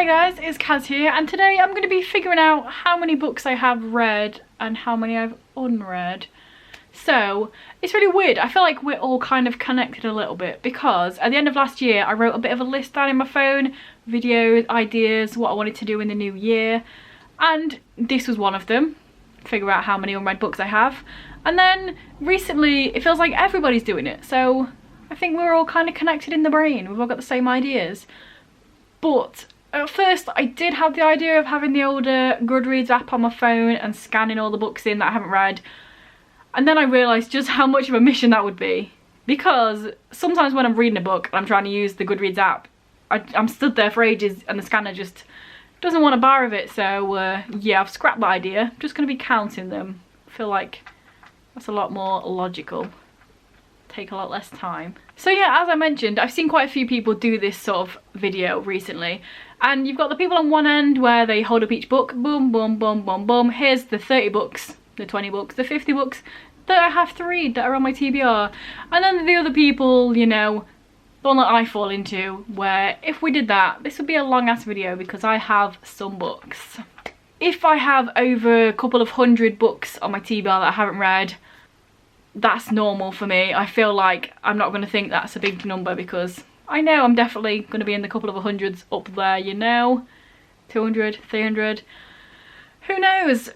guys, it's Kaz here, and today I'm going to be figuring out how many books I have read and how many I've unread. So it's really weird. I feel like we're all kind of connected a little bit because at the end of last year I wrote a bit of a list down in my phone, videos, ideas, what I wanted to do in the new year, and this was one of them. Figure out how many unread books I have. And then recently it feels like everybody's doing it, so I think we're all kind of connected in the brain. We've all got the same ideas. But at first I did have the idea of having the older Goodreads app on my phone and scanning all the books in that I haven't read. And then I realised just how much of a mission that would be. Because sometimes when I'm reading a book and I'm trying to use the Goodreads app, I'm stood there for ages and the scanner just doesn't want a bar of it. So yeah, I've scrapped that idea. I'm just going to be counting them. I feel like that's a lot more logical. Take a lot less time. So yeah, as I mentioned, I've seen quite a few people do this sort of video recently, and you've got the people on one end where they hold up each book, boom, boom, boom, boom, boom, here's the 30 books, the 20 books, the 50 books that I have to read that are on my TBR. And then the other people, you know, the one that I fall into, where if we did that, this would be a long ass video because I have some books. If I have over a couple of hundred books on my TBR that I haven't read, that's normal for me. I feel like I'm not going to think that's a big number because I know I'm definitely going to be in the couple of hundreds up there, you know. 200, 300, who knows.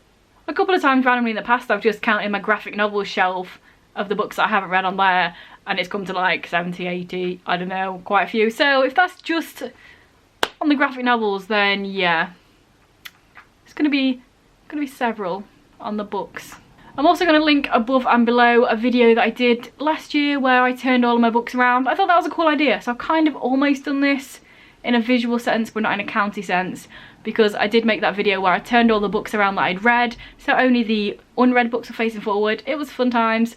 A couple of times randomly in the past I've just counted my graphic novel shelf of the books that I haven't read on there and it's come to like 70, 80, I don't know, quite a few. So if that's just on the graphic novels, then yeah, it's going to be several on the books. I'm also going to link above and below a video that I did last year where I turned all of my books around. I thought that was a cool idea, so I've kind of almost done this in a visual sense but not in a county sense, because I did make that video where I turned all the books around that I'd read, so only the unread books are facing forward. It was fun times.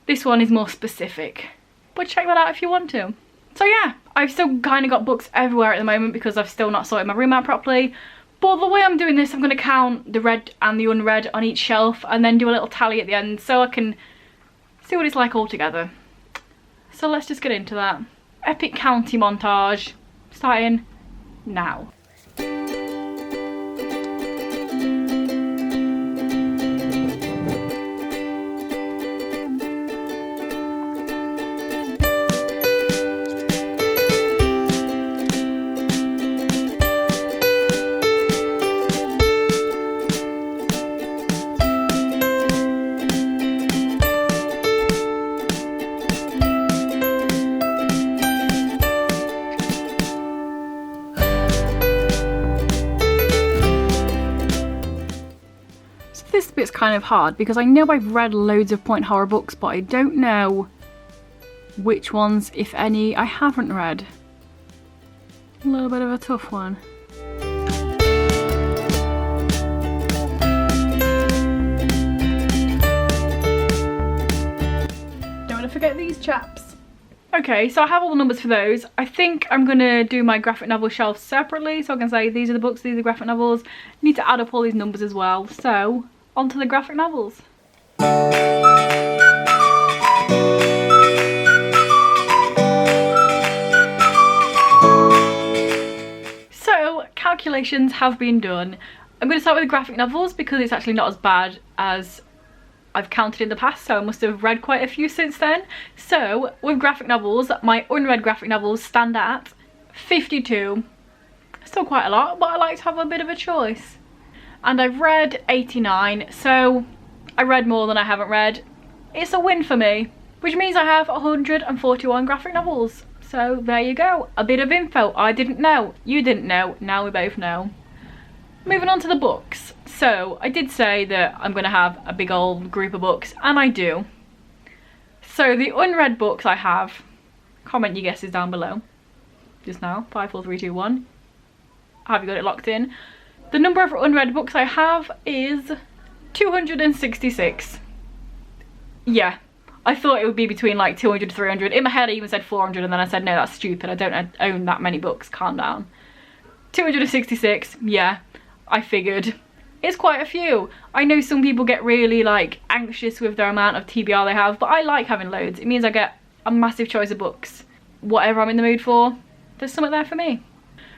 This one is more specific, but check that out if you want to. So yeah, I've still kind of got books everywhere at the moment because I've still not sorted my room out properly. But the way I'm doing this, I'm going to count the read and the unread on each shelf and then do a little tally at the end so I can see what it's like all together. So let's just get into that. Epic county montage, starting now. This bit's kind of hard because I know I've read loads of point horror books, but I don't know which ones, if any, I haven't read. A little bit of a tough one. Don't want to forget these chaps. Okay, so I have all the numbers for those. I think I'm going to do my graphic novel shelf separately, so I can say these are the books, these are the graphic novels. I need to add up all these numbers as well, so onto the graphic novels. So calculations have been done. I'm going to start with the graphic novels because it's actually not as bad as I've counted in the past, so I must have read quite a few since then. So with graphic novels, my unread graphic novels stand at 52. Still quite a lot, but I like to have a bit of a choice. And I've read 89, so I read more than I haven't read. It's a win for me, which means I have 141 graphic novels. So there you go, a bit of info I didn't know, you didn't know, now we both know. Moving on to the books. So I did say that I'm going to have a big old group of books, and I do. So the unread books I have, comment your guesses down below. Just now, 5, 4, 3, 2, 1. Have you got it locked in? The number of unread books I have is 266. Yeah, I thought it would be between like 200 to 300. In my head I even said 400 and then I said no, that's stupid. I don't own that many books, calm down. 266, yeah, I figured. It's quite a few. I know some people get really like anxious with their amount of TBR they have, but I like having loads. It means I get a massive choice of books. Whatever I'm in the mood for, there's something there for me.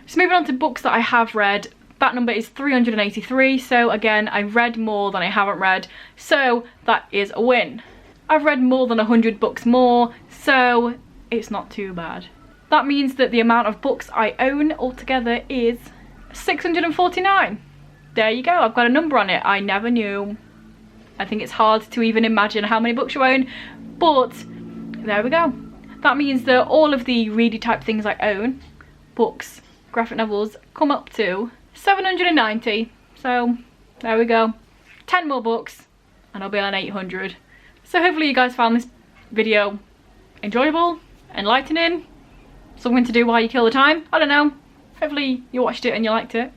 So moving on to books that I have read, that number is 383. So again, I've read more than I haven't read, so that is a win. I've read more than 100 books more, so it's not too bad. That means that the amount of books I own altogether is 649. There you go, I've got a number on it. I never knew. I think it's hard to even imagine how many books you own, but there we go. That means that all of the ready type things I own, books, graphic novels, come up to 790. So there we go. 10 more books and I'll be on 800. So hopefully you guys found this video enjoyable, enlightening, something to do while you kill the time. I don't know. Hopefully you watched it and you liked it.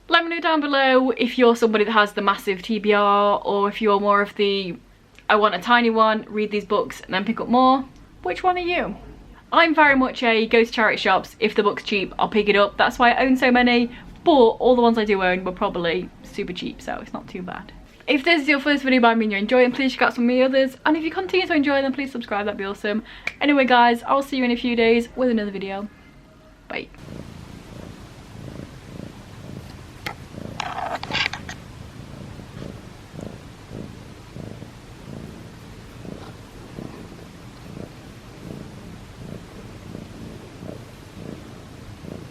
Let me know down below if you're somebody that has the massive TBR, or if you're more of the I want a tiny one, read these books and then pick up more. Which one are you? I'm very much a go to charity shops. If the book's cheap, I'll pick it up. That's why I own so many, but all the ones I do own were probably super cheap, so it's not too bad. If this is your first video by me and you're enjoying, please check out some of the others. And if you continue to enjoy them, please subscribe, that'd be awesome. Anyway guys, I'll see you in a few days with another video. Bye.